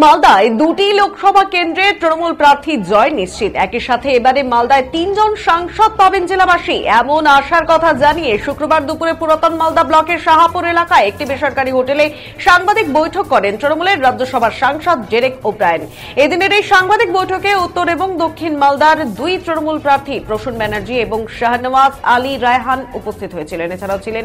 মালদায় দুটি লোকসভা কেন্দ্রে তৃণমূল প্রার্থী জয় নিশ্চিত। একই সাথে এবারে মালদায় ৩ জন সাংসদ পাবেন জেলাবাসী, এমন আশার কথা জানিয়ে শুক্রবার দুপুরে পুরাতন মালদা ব্লকের শাহাপুর এলাকায় একটি বেসরকারি হোটেলে সাংবাদিক বৈঠক করেন তৃণমূলের রাজ্যসভার সাংসদ ডেরেক ওব্রায়েন। এদিনের এই সাংবাদিক বৈঠকে উত্তর এবং দক্ষিণ মালদার দুই তৃণমূল প্রার্থী প্রসূন ব্যানার্জি এবং শাহনওয়াজ আলী রায়হান উপস্থিত হয়েছিলেন। এছাড়াও ছিলেন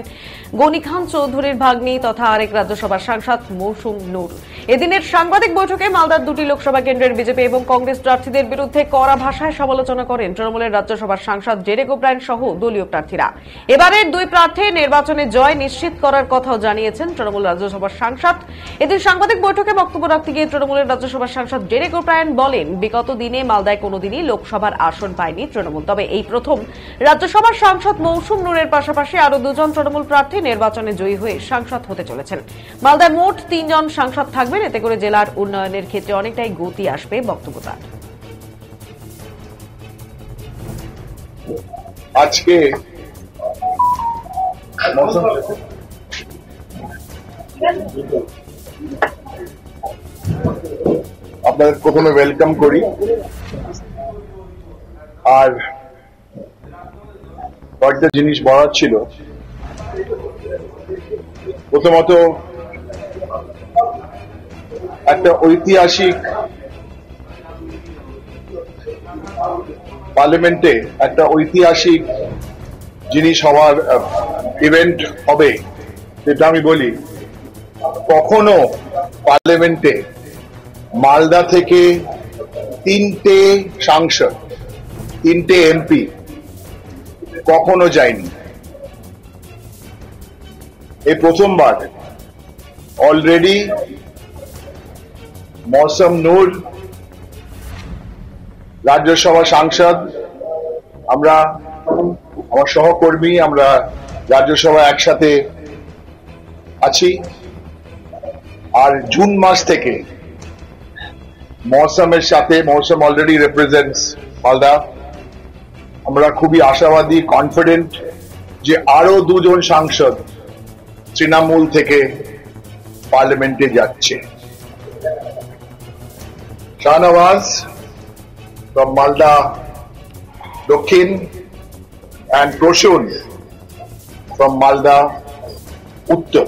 গনি খান চৌধুরীর ভাগ্নি তথা আরেক রাজ্যসভার সাংসদ মৌসুম নূর। এদিনের সাংবাদিক বৈঠকে মালদার দুটি লোকসভা কেন্দ্রের বিজেপি এবং কংগ্রেস প্রার্থীদের বিরুদ্ধে কড়া ভাষায় সমালোচনা করেন তৃণমূলের রাজ্যসভার সাংসদ ডেরেক ওব্রায়েন সহ দলীয় প্রার্থীরা। এবারের দুই প্রার্থী নির্বাচনে জয় নিশ্চিত করার কথাও জানিয়েছেন তৃণমূল রাজ্যসভার সাংসদ। এদিন সাংবাদিক বৈঠকে বক্তব্য রাখতে গিয়ে তৃণমূলের রাজ্যসভার সাংসদ ডেরেক ওব্রায়েন বলেন, বিগত দিনে মালদায় কোনোদিনই লোকসভার আসন পায়নি তৃণমূল, তবে এই প্রথম রাজ্যসভার সাংসদ মৌসুম নূরের পাশাপাশি আরো দুজন তৃণমূল প্রার্থী নির্বাচনে জয়ী হয়ে সাংসদ হতে চলেছেন। মালদায় মোট ৩ জন সাংসদ থাকবেন, এতে করে জেলার উন্নয়নের ক্ষেত্রে অনেকটাই গতি আসবে। বক্তব্য তার। আজকে আপনাদের প্রথমে ওয়েলকাম করি, আর কয়েকটা জিনিস বলার ছিল। প্রথমত একটা ঐতিহাসিক পার্লামেন্টে একটা ঐতিহাসিক জিনিস হওয়ার ইভেন্ট হবে, যেটা আমি বলি কখনো পার্লামেন্টে মালদা থেকে 3টে সাংসদ 3টে এমপি কখনো যায়নি। এই প্রথমবার অলরেডি মৌসুম নূর রাজ্যসভা সাংসদ, আমরা আমার সহকর্মী, আমরা রাজ্যসভা একসাথে আছি। আর জুন মাস থেকে মৌসুমের সাথে, মৌসুম অলরেডি রিপ্রেজেন্টস মালদা, আমরা খুবই আশাবাদী, কনফিডেন্ট যে আরো 2 জন সাংসদ তৃণমূল থেকে পার্লামেন্টে যাচ্ছে। Shahnawaz from Malda Dokhin and Proshun from Malda Uttor.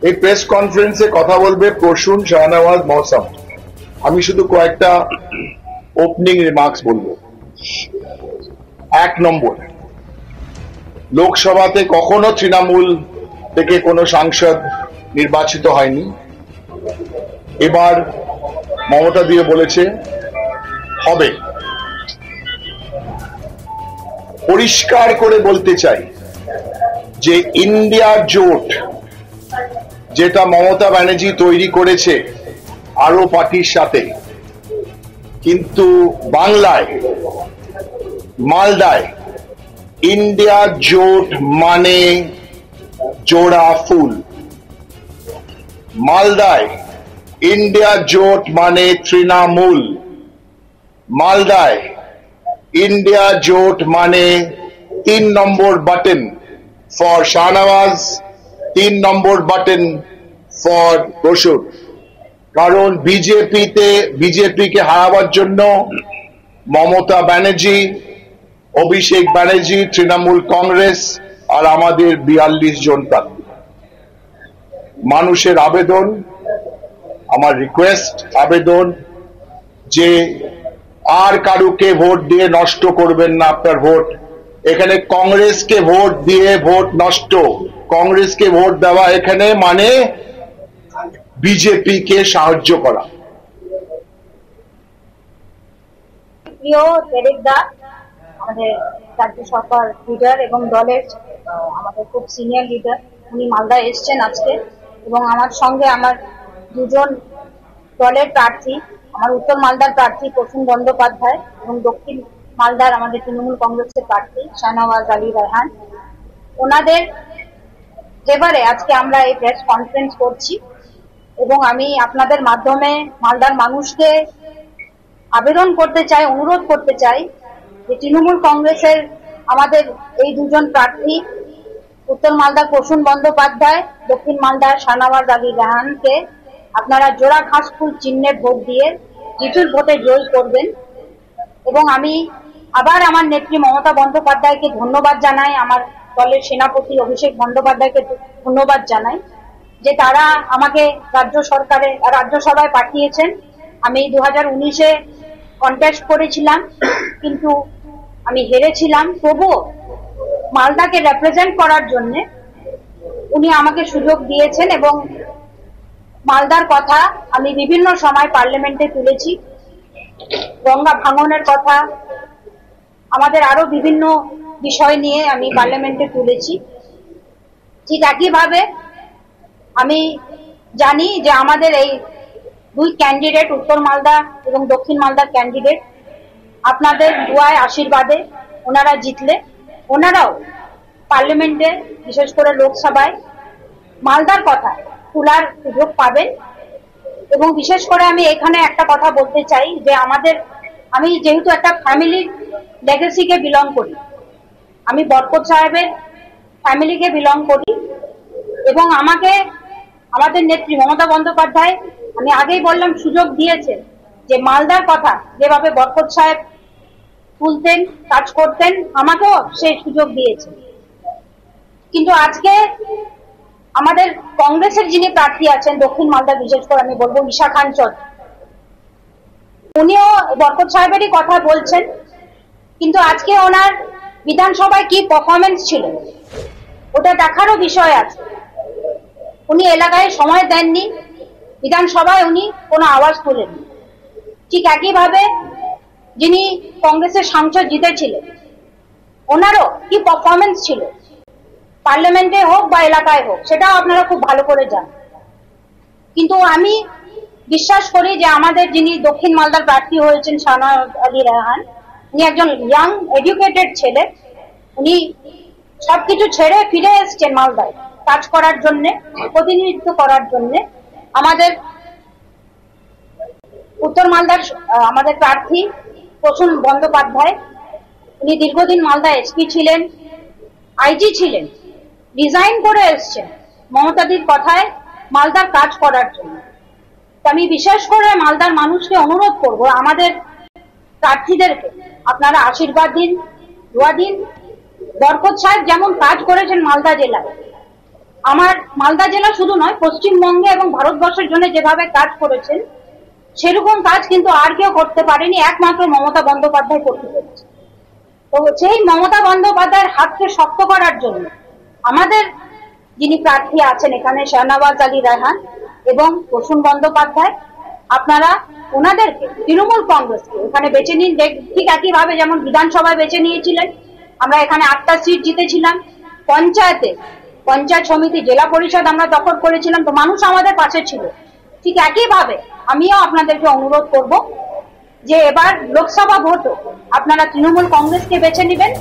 এই প্রেস কনফারেন্সে কথা বলবে প্রসূন, শাহনওয়াজ, মৌসুম। আমি শুধু কয়েকটা ওপেনিং রিমার্কস বলবো। 1 নম্বর, লোকসভাতে কখনো তৃণমূল থেকে কোনো সাংসদ নির্বাচিত হয়নি। এবার মমতা দিয়ে বলেছে হবে। পরিষ্কার করে বলতে চাই যে ইন্ডিয়া জোট যেটা মমতা ব্যানার্জি তৈরি করেছে আরো পার্টির সাথে, কিন্তু বাংলায় মালদায় ইন্ডিয়া জোট মানে জোড়া ফুল। মালদায় ইন্ডিয়া জোট মানে তৃণমূল। মালদায় ইন্ডিয়া জোট মানে 3 নম্বর বাটন ফর শাহনওয়াজ, 3 নম্বর বাটন ফর প্রসূন। কারণ বিজেপিকে হারাবার জন্য মমতা ব্যানার্জি, অভিষেক ব্যানার্জি, তৃণমূল কংগ্রেস আর আমাদের 42 জন প্রার্থী। মানুষের আবেদন, আমার রিকোয়েস্ট, আবেদন যে আর কারুকে ভোট দিয়ে নষ্ট করবেন না আপনার ভোট। এখানে কংগ্রেসকে ভোট দিয়ে ভোট নষ্ট, কংগ্রেসকে ভোট দেওয়া এখানে মানে বিজেপিকে সাহায্য করা। প্রিয় ডেরেক দা, আমাদের রাজ্যসভার লিডার এবং দলের আমাদের খুব সিনিয়র লিডার, উনি মালদা এসছেন আজকে, এবং আমার সঙ্গে আমার 2 জন দলের প্রার্থী, আমার উত্তর মালদার প্রার্থী প্রসূন বন্দ্যোপাধ্যায় এবং দক্ষিণ মালদার আমাদের তৃণমূল কংগ্রেসের প্রার্থী শাহনওয়াজ আলী রায়হান, ওনাদের এবারে আজকে আমরা এই প্রেস কনফারেন্স করছি। এবং আমি আপনাদের মাধ্যমে মালদার মানুষকে আবেদন করতে চাই, অনুরোধ করতে চাই যে তৃণমূল কংগ্রেসের আমাদের এই 2 জন প্রার্থী উত্তর মালদার প্রসূন বন্দ্যোপাধ্যায়, দক্ষিণ মালদার শাহনওয়াজ আলী রায়হানকে আপনারা জোড়া ঘাস ফুল চিহ্নে ভোট দিয়ে জিতুর ভোটে জয় করবেন। এবং আমি আবার আমার নেত্রী মমতা বন্দ্যোপাধ্যায়কে ধন্যবাদ জানাই, আমার দলের সেনাপতি অভিষেক বন্দ্যোপাধ্যায়কে ধন্যবাদ জানাই যে তারা আমাকে রাজ্যসভায় পাঠিয়েছেন। আমি 2019-এ কন্টেস্ট করেছিলাম, কিন্তু আমি হেরেছিলাম। তবুও মালদাকে রিপ্রেজেন্ট করার জন্য উনি আমাকে সুযোগ দিয়েছেন এবং মালদার কথা আমি বিভিন্ন সময় পার্লামেন্টে তুলেছি। গঙ্গা ভাঙনের কথা, আমাদের আরো বিভিন্ন বিষয় নিয়ে আমি পার্লামেন্টে তুলেছি। ঠিক একইভাবে আমি জানি যে আমাদের এই দুই ক্যান্ডিডেট, উত্তর মালদা এবং দক্ষিণ মালদার ক্যান্ডিডেট, আপনাদের দোয়ায় আশীর্বাদে ওনারা জিতলে ওনারাও পার্লামেন্টে, বিশেষ করে লোকসভায় মালদার কথা তোলার সুযোগ পাবেন। এবং বিশেষ করে আমি এখানে একটা কথা বলতে চাই যে আমি যেহেতু একটা ফ্যামিলির লেগেসিকে বিলং করি, আমি বরকত সাহেবের ফ্যামিলিকে বিলং করি এবং আমাকে আমাদের নেত্রী মমতা বন্দ্যোপাধ্যায়, আমি আগেই বললাম, সুযোগ দিয়েছে যে মালদার কথা যেভাবে বরকত সাহেব তুলতেন, কাজ করতেন, আমাকেও সেই সুযোগ দিয়েছে। কিন্তু আজকে আমাদের কংগ্রেসের যিনি প্রার্থী আছেন দক্ষিণ মালদা, বিশেষ করে আমি বলবো ঈশা খান চৌধুরী, উনিও বরকত সাহেবেরই কথা বলছেন, কিন্তু আজকে ওনার বিধানসভায় কি পারফরমেন্স ছিল ওটা দেখারও বিষয় আছে। উনি এলাকায় সময় দেননি, বিধানসভায় উনি কোনো আওয়াজ তোলেননি। ঠিক একইভাবে যিনি কংগ্রেসের সাংসদ জিতেছিলেন, ওনারও কি পারফরমেন্স ছিল পার্লামেন্টে হোক বা এলাকায় হোক, সেটাও আপনারা খুব ভালো করে জানেন। কিন্তু আমি বিশ্বাস করি যে আমাদের যিনি দক্ষিণ মালদার প্রার্থী হয়েছেন শাহনওয়াজ আলী রায়হান, উনি একজন ইয়াং এডুকেটেড ছেলে। উনি সবকিছু ছেড়ে ফিরে এসছেন মালদায় কাজ করার জন্য, প্রতিনিধিত্ব করার জন্য। আমাদের উত্তর মালদার আমাদের প্রার্থী প্রসূন বন্দ্যোপাধ্যায়, উনি দীর্ঘদিন মালদা এসপি ছিলেন, আইজি ছিলেন, রিজাইন করে এসছেন মমতাদির কথায় মালদার কাজ করার জন্য। আমি বিশেষ করে মালদার মানুষকে অনুরোধ করব, আমাদের প্রার্থীদেরকে আপনারা আশীর্বাদ দিন, দোয়া দিন। বরকত সাহেব যেমন কাজ করেছেন মালদা জেলায়, আমার মালদা জেলা শুধু নয়, পশ্চিমবঙ্গে এবং ভারতবর্ষের জন্য যেভাবে কাজ করেছেন, সেরকম কাজ কিন্তু আর কেউ করতে পারেনি, একমাত্র মমতা বন্দ্যোপাধ্যায় করতে পেরেছে। তো সেই মমতা বন্দ্যোপাধ্যায়ের হাতকে শক্ত করার জন্য আমাদের যিনি প্রার্থী আছেন এখানে শাহনওয়াজ আলী রায়হান এবং প্রসূন বন্দ্যোপাধ্যায়, আপনারা ওনাদেরকে, তৃণমূল কংগ্রেসকে এখানে বেছে নিন। ঠিক একইভাবে যেমন বিধানসভায় বেছে নিয়েছিলেন, আমরা এখানে 8টা সিট জিতেছিলাম, পঞ্চায়েত সমিতি, জেলা পরিষদ আমরা দখল করেছিলাম, তো মানুষ আমাদের পাশে ছিল। ঠিক একইভাবে আমিও আপনাদেরকে অনুরোধ করব যে এবার লোকসভা ভোটও আপনারা তৃণমূল কংগ্রেসকে বেছে নেবেন।